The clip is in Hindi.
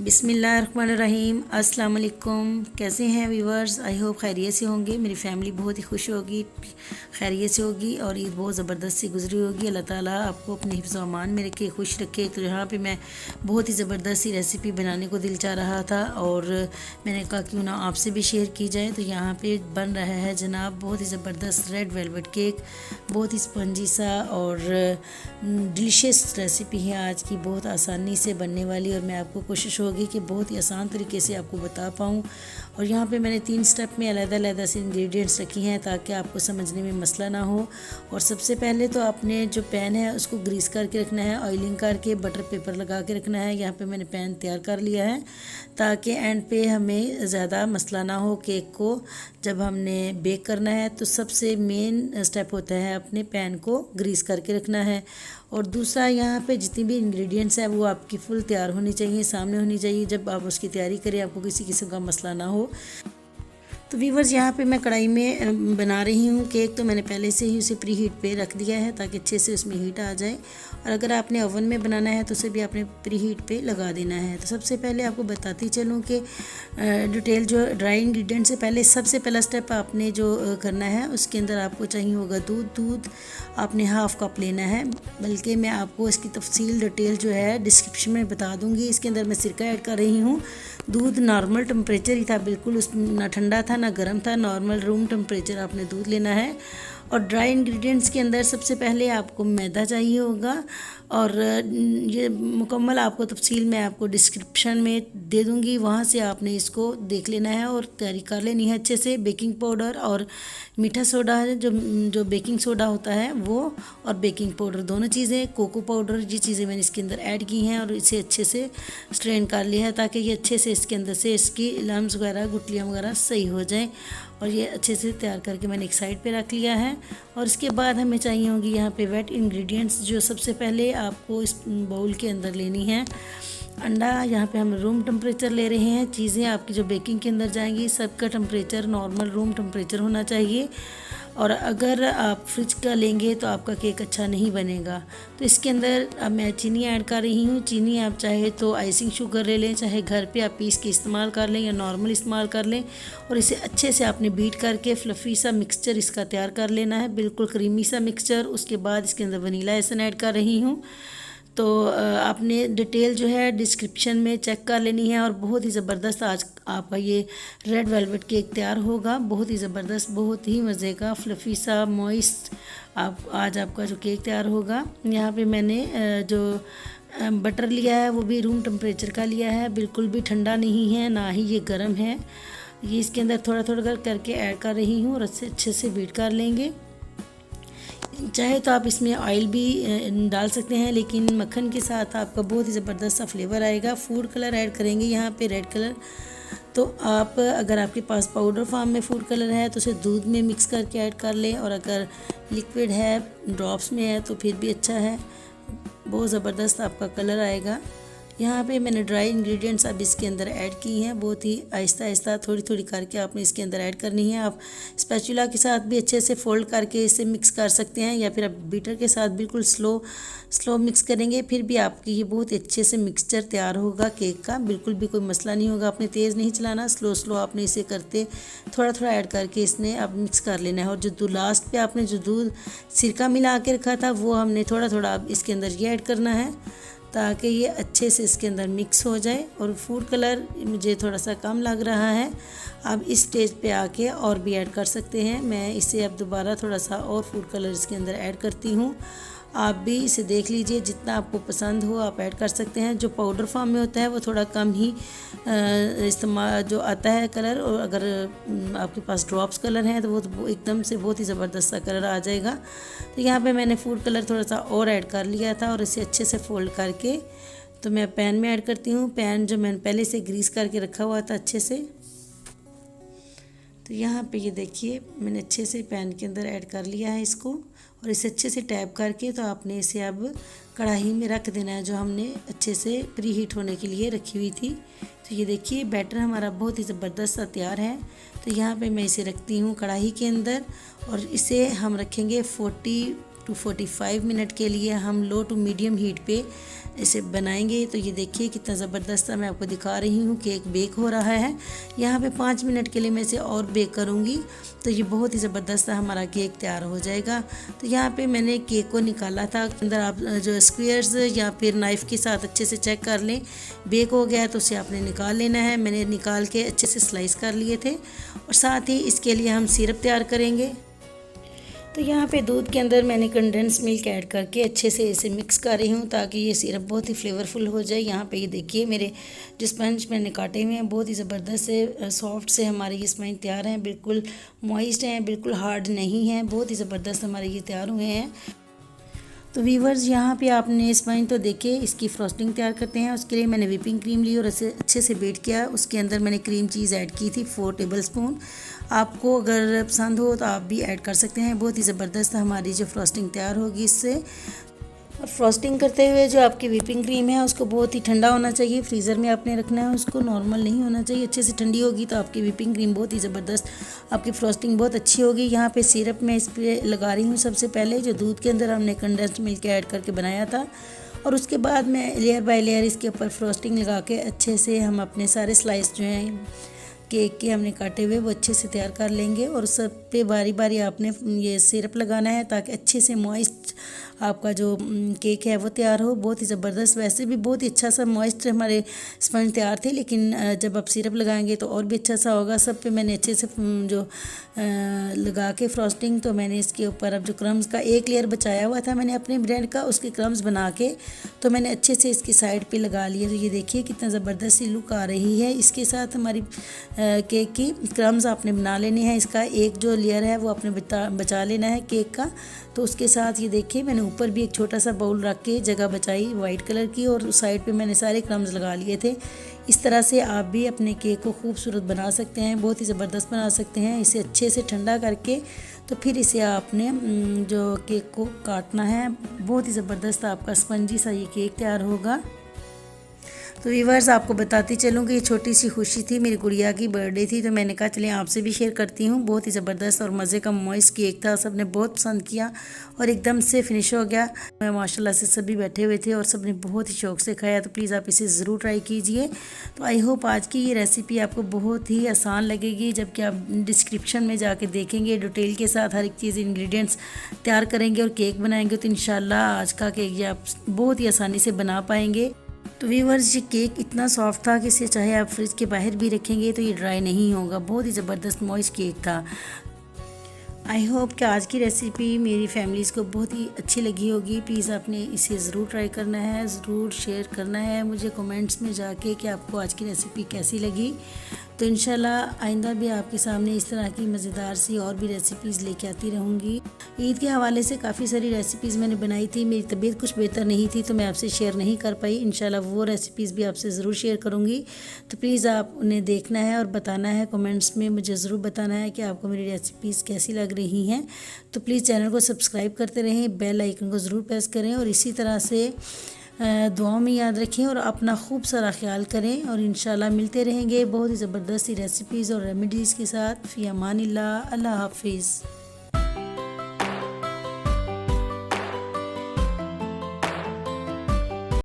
बिस्मिल्लाहिर्रहमानिर्रहीम। अस्सलाम वालेकुम। कैसे हैं व्यूवर्स? आई होप खैरियत से होंगे। मेरी फ़ैमिली बहुत ही खुश होगी, खैरियत से होगी और ईद बहुत ज़बरदस्त सी गुजरी होगी। अल्लाह ताला आपको अपने हिफ्ज़ व अमान में रखे, खुश रखे। तो यहाँ पे मैं बहुत ही ज़बरदस्त सी रेसिपी बनाने को दिल चाह रहा था और मैंने कहा क्यों ना आपसे भी शेयर की जाए। तो यहाँ पे बन रहा है जनाब बहुत ही ज़बरदस्त रेड वेलवेट केक, बहुत ही स्पंजी सा और डिलीशियस रेसिपी है आज की, बहुत आसानी से बनने वाली और मैं आपको कोशिश होगी कि बहुत ही आसान तरीके से आपको बता पाऊँ। और यहाँ पे मैंने 3 स्टेप में अलग-अलग से इंग्रेडिएंट्स रखी हैं ताकि आपको समझने में मसला ना हो। और सबसे पहले तो आपने जो पैन है उसको ग्रीस करके रखना है, ऑयलिंग करके बटर पेपर लगा के रखना है। यहाँ पे मैंने पैन तैयार कर लिया है ताकि एंड पे हमें ज़्यादा मसला ना हो केक को जब हमने बेक करना है। तो सबसे मेन स्टेप होता है अपने पैन को ग्रीस करके रखना है। और दूसरा, यहाँ पे जितनी भी इंग्रेडिएंट्स हैं वो आपकी फुल तैयार होनी चाहिए, सामने होनी चाहिए जब आप उसकी तैयारी करें, आपको किसी किस्म का मसला ना हो। तो वीवर्स, यहाँ पे मैं कढ़ाई में बना रही हूँ केक। तो मैंने पहले से ही उसे प्री हीट पे रख दिया है ताकि अच्छे से उसमें हीट आ जाए। और अगर आपने ओवन में बनाना है तो उसे भी आपने प्री हीट पे लगा देना है। तो सबसे पहले आपको बताती चलूँ कि डिटेल जो ड्राई इंग्रेडिएंट से पहले सबसे पहला स्टेप आपने जो करना है उसके अंदर आपको चाहिए होगा दूध आपने हाफ़ कप लेना है। बल्कि मैं आपको इसकी तफसील डिटेल जो है डिस्क्रिप्शन में बता दूँगी। इसके अंदर मैं सिरका ऐड कर रही हूँ। दूध नॉर्मल टेम्परेचर ही था, बिल्कुल उस ना ठंडा था ना गर्म था, नॉर्मल रूम टेम्परेचर आपने दूध लेना है। और ड्राई इंग्रेडिएंट्स के अंदर सबसे पहले आपको मैदा चाहिए होगा और ये मुकम्मल आपको तफसील मैं आपको डिस्क्रिप्शन में दे दूँगी, वहाँ से आपने इसको देख लेना है और तैयारी कर लेनी है अच्छे से। बेकिंग पाउडर और मीठा सोडा है, जो बेकिंग सोडा होता है वो, और बेकिंग पाउडर दोनों चीज़ें, कोको पाउडर, ये चीज़ें मैंने इसके अंदर ऐड की हैं और इसे अच्छे से स्ट्रेन कर लिया है ताकि ये अच्छे से इसके अंदर से इसकी लम्स वगैरह, गुठलियाँ वगैरह सही हो जाएं। और ये अच्छे से तैयार करके मैंने एक साइड पे रख लिया है। और इसके बाद हमें चाहिए होगी यहाँ पे वेट इंग्रेडिएंट्स, जो सबसे पहले आपको इस बाउल के अंदर लेनी है। अंडा, यहाँ पे हम रूम टेम्परेचर ले रहे हैं। चीज़ें आपकी जो बेकिंग के अंदर जाएंगी सबका टेम्परेचर नॉर्मल रूम टेम्परेचर होना चाहिए। और अगर आप फ्रिज का लेंगे तो आपका केक अच्छा नहीं बनेगा। तो इसके अंदर अब मैं चीनी ऐड कर रही हूँ। चीनी आप चाहे तो आइसिंग शुगर ले लें, चाहे घर पे आप पीस के इस्तेमाल कर लें या नॉर्मल इस्तेमाल कर लें। और इसे अच्छे से आपने बीट करके फ्लफ़ी सा मिक्सचर इसका तैयार कर लेना है, बिल्कुल क्रीमी सा मिक्सचर। उसके बाद इसके अंदर वनीला एसेंस ऐड कर रही हूँ। तो आपने डिटेल जो है डिस्क्रिप्शन में चेक कर लेनी है। और बहुत ही ज़बरदस्त आज आपका ये रेड वेलवेट केक तैयार होगा, बहुत ही ज़बरदस्त, बहुत ही मज़े का फ्लफ़ी सा मॉइस्ट आज आपका जो केक तैयार होगा। यहाँ पे मैंने जो बटर लिया है वो भी रूम टेम्परेचर का लिया है, बिल्कुल भी ठंडा नहीं है ना ही ये गर्म है। ये इसके अंदर थोड़ा थोड़ा करके ऐड कर रही हूँ और अच्छे से बीट कर लेंगे। चाहे तो आप इसमें ऑयल भी डाल सकते हैं, लेकिन मक्खन के साथ आपका बहुत ही ज़बरदस्त सा फ्लेवर आएगा। फूड कलर ऐड करेंगे यहाँ पे रेड कलर। तो आप अगर आपके पास पाउडर फॉर्म में फूड कलर है तो उसे दूध में मिक्स करके ऐड कर लें, और अगर लिक्विड है, ड्रॉप्स में है, तो फिर भी अच्छा है, बहुत ज़बरदस्त आपका कलर आएगा। यहाँ पे मैंने ड्राई इंग्रेडिएंट्स अब इसके अंदर ऐड की हैं, बहुत ही आहिस्ता आहिस्ता थोड़ी थोड़ी करके आपने इसके अंदर ऐड करनी है। आप स्पैचुला के साथ भी अच्छे से फोल्ड करके इसे मिक्स कर सकते हैं, या फिर आप बीटर के साथ बिल्कुल स्लो मिक्स करेंगे, फिर भी आपकी ये बहुत अच्छे से मिक्सचर तैयार होगा केक का, बिल्कुल भी कोई मसला नहीं होगा। आपने तेज़ नहीं चलाना, स्लो आपने इसे करते थोड़ा थोड़ा ऐड करके इसने अब मिक्स कर लेना है। और जो लास्ट पे आपने जो दूध सिरका मिला के रखा था वो हमने थोड़ा थोड़ा अब इसके अंदर ये ऐड करना है ताकि ये अच्छे से इसके अंदर मिक्स हो जाए। और फूड कलर मुझे थोड़ा सा कम लग रहा है, आप इस स्टेज पे आके और भी ऐड कर सकते हैं। मैं इसे अब दोबारा थोड़ा सा और फूड कलर इसके अंदर ऐड करती हूँ। आप भी इसे देख लीजिए, जितना आपको पसंद हो आप ऐड कर सकते हैं। जो पाउडर फॉर्म में होता है वो थोड़ा कम ही इस्तेमाल जो आता है कलर, और अगर आपके पास ड्रॉप्स कलर हैं तो वो एकदम से बहुत ही ज़बरदस्त सा कलर आ जाएगा। तो यहाँ पे मैंने फूड कलर थोड़ा सा और ऐड कर लिया था और इसे अच्छे से फोल्ड करके तो मैं पैन में ऐड करती हूँ। पैन जो मैंने पहले से ग्रीस करके रखा हुआ था अच्छे से। तो यहाँ पे ये देखिए मैंने अच्छे से पैन के अंदर ऐड कर लिया है इसको, और इसे अच्छे से टैप करके तो आपने इसे अब कढ़ाई में रख देना है जो हमने अच्छे से प्री हीट होने के लिए रखी हुई थी। तो ये देखिए बैटर हमारा बहुत ही ज़बरदस्त सा तैयार है। तो यहाँ पे मैं इसे रखती हूँ कढ़ाई के अंदर, और इसे हम रखेंगे टू 45 मिनट के लिए हम लो टू मीडियम हीट पे इसे बनाएंगे। तो ये देखिए कितना ज़बरदस्त मैं आपको दिखा रही हूँ, केक बेक हो रहा है। यहाँ पे 5 मिनट के लिए मैं इसे और बेक करूँगी तो ये बहुत ही ज़बरदस्त हमारा केक तैयार हो जाएगा। तो यहाँ पे मैंने केक को निकाला था, अंदर आप जो स्क्वेयर्स या फिर नाइफ़ के साथ अच्छे से चेक कर लें, बेक हो गया तो उसे आपने निकाल लेना है। मैंने निकाल के अच्छे से स्लाइस कर लिए थे और साथ ही इसके लिए हम सिरप तैयार करेंगे। तो यहाँ पे दूध के अंदर मैंने कंडेंस मिल्क ऐड करके अच्छे से इसे मिक्स कर रही हूँ ताकि ये सिरप बहुत ही फ्लेवरफुल हो जाए। यहाँ पे ये देखिए मेरे जो स्पंज मैंने काटे हुए हैं बहुत ही ज़बरदस्त से सॉफ्ट से हमारे ये स्पंज तैयार हैं, बिल्कुल मॉइस्ट हैं, बिल्कुल हार्ड नहीं हैं, बहुत ही ज़बरदस्त हमारे ये तैयार हुए हैं। तो वीवर्स यहाँ पे आपने स्पंज तो देखे, इसकी फ्रॉस्टिंग तैयार करते हैं। उसके लिए मैंने व्हिपिंग क्रीम ली और इसे अच्छे से बीट किया। उसके अंदर मैंने क्रीम चीज़ ऐड की थी 4 टेबलस्पून। आपको अगर पसंद हो तो आप भी ऐड कर सकते हैं। बहुत ही ज़बरदस्त हमारी जो फ्रॉस्टिंग तैयार होगी इससे। और फ्रॉस्टिंग करते हुए जो आपकी व्हिपिंग क्रीम है उसको बहुत ही ठंडा होना चाहिए, फ्रीज़र में आपने रखना है उसको, नॉर्मल नहीं होना चाहिए। अच्छे से ठंडी होगी तो आपकी व्हिपिंग क्रीम बहुत ही ज़बरदस्त, आपकी फ्रॉस्टिंग बहुत अच्छी होगी। यहाँ पे सिरप मैं इस पर लगा रही हूँ सबसे पहले, जो दूध के अंदर हमने कंडेंस्ड मिल्क ऐड करके बनाया था। और उसके बाद मैं लेयर बाय लेयर इसके ऊपर फ्रॉस्टिंग लगा के अच्छे से हम अपने सारे स्लाइस जो हैं केक के हमने काटे हुए वो अच्छे से तैयार कर लेंगे। और सब पे बारी बारी आपने ये सिरप लगाना है ताकि अच्छे से मॉइस्ट आपका जो केक है वो तैयार हो। बहुत ही ज़बरदस्त, वैसे भी बहुत ही अच्छा सा मॉइस्ट हमारे स्पंज तैयार थे, लेकिन जब आप सिरप लगाएंगे तो और भी अच्छा सा होगा। सब पे मैंने अच्छे से जो लगा के फ्रॉस्टिंग, तो मैंने इसके ऊपर अब जो क्रम्स का एक लेयर बचाया हुआ था मैंने अपने ब्रेड का, उसके क्रम्स बना के तो मैंने अच्छे से इसकी साइड पे लगा लिए। तो ये देखिए कितना ज़बरदस्त सी लुक आ रही है। इसके साथ हमारी केक की क्रम्स आपने बना लेने हैं। इसका एक जो लेयर है वो आपने बचा लेना है केक का। तो उसके साथ ये देखिए मैंने ऊपर भी एक छोटा सा बाउल रख के जगह बचाई वाइट कलर की, और साइड पे मैंने सारे क्रम्स लगा लिए थे। इस तरह से आप भी अपने केक को खूबसूरत बना सकते हैं, बहुत ही ज़बरदस्त बना सकते हैं। इसे अच्छे से ठंडा करके तो फिर इसे आपने जो केक को काटना है, बहुत ही ज़बरदस्त आपका स्पंजी सा ये केक तैयार होगा। तो व्यूअर्स आपको बताती चलूँ कि ये छोटी सी खुशी थी, मेरी गुड़िया की बर्थडे थी, तो मैंने कहा चलिए आपसे भी शेयर करती हूँ। बहुत ही ज़बरदस्त और मज़े का मॉइस्ट केक था, सबने बहुत पसंद किया और एकदम से फिनिश हो गया। माशाल्लाह से सभी बैठे हुए थे और सबने बहुत ही शौक़ से खाया। तो प्लीज़ आप इसे ज़रूर ट्राई कीजिए। तो आई होप आज की ये रेसिपी आपको बहुत ही आसान लगेगी, जबकि आप डिस्क्रिप्शन में जाके देखेंगे डिटेल के साथ हर एक चीज़ इंग्रेडिएंट्स तैयार करेंगे और केक बनाएंगे तो इंशाल्लाह आज का केक ये आप बहुत ही आसानी से बना पाएंगे। तो व्यूअर्स ये केक इतना सॉफ्ट था कि इसे चाहे आप फ्रिज के बाहर भी रखेंगे तो ये ड्राई नहीं होगा। बहुत ही ज़बरदस्त मॉइस्ट केक था। आई होप कि आज की रेसिपी मेरी फैमिलीज़ को बहुत ही अच्छी लगी होगी। प्लीज़ आपने इसे ज़रूर ट्राई करना है, ज़रूर शेयर करना है मुझे कमेंट्स में जाके कि आपको आज की रेसिपी कैसी लगी। तो इंशाल्लाह आइंदा भी आपके सामने इस तरह की मज़ेदार सी और भी रेसिपीज़ लेके आती रहूँगी। ईद के हवाले से काफ़ी सारी रेसिपीज़ मैंने बनाई थी, मेरी तबीयत कुछ बेहतर नहीं थी तो मैं आपसे शेयर नहीं कर पाई। इंशाल्लाह वो रेसिपीज़ भी आपसे ज़रूर शेयर करूँगी। तो प्लीज़ आप उन्हें देखना है और बताना है, कमेंट्स में मुझे ज़रूर बताना है कि आपको मेरी रेसिपीज़ कैसी लग रही हैं। तो प्लीज़ चैनल को सब्सक्राइब करते रहें, बेल आइकन को ज़रूर प्रेस करें और इसी तरह से दुआओं में याद रखें और अपना खूब सारा ख्याल करें। और इंशाल्लाह मिलते रहेंगे बहुत ही ज़बरदस्त रेसिपीज़ और रेमेडीज़ के साथ। फ़ी अमानिल्लाह, अल्लाह हाफिज़।